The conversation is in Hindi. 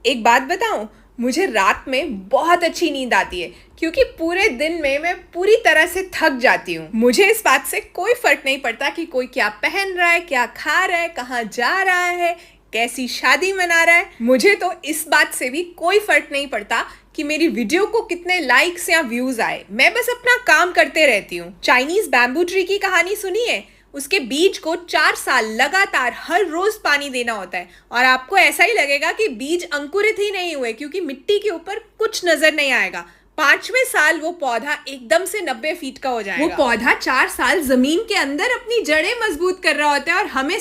एक बात बताऊं, मुझे रात में बहुत अच्छी नींद आती है क्योंकि पूरे दिन में मैं पूरी तरह से थक जाती हूँ। मुझे इस बात से कोई फर्क नहीं पड़ता कि कोई क्या पहन रहा है, क्या खा रहा है, कहाँ जा रहा है, कैसी शादी मना रहा है। मुझे तो इस बात से भी कोई फर्क नहीं पड़ता कि मेरी वीडियो को कितने लाइक्स या व्यूज आए। मैं बस अपना काम करते रहती हूँ। चाइनीज बैम्बू ट्री की कहानी सुनी है? उसके बीज को 4 साल लगातार हर रोज पानी देना होता है और आपको ऐसा ही लगेगा कि बीज अंकुरित ही नहीं हुए क्योंकि मिट्टी के ऊपर कुछ नजर नहीं आएगा। 5वें साल वो पौधा एकदम से 90 फीट का हो जाएगा। वो पौधा 4 साल जमीन के अंदर अपनी जड़ें मजबूत कर रहा होता है और हमें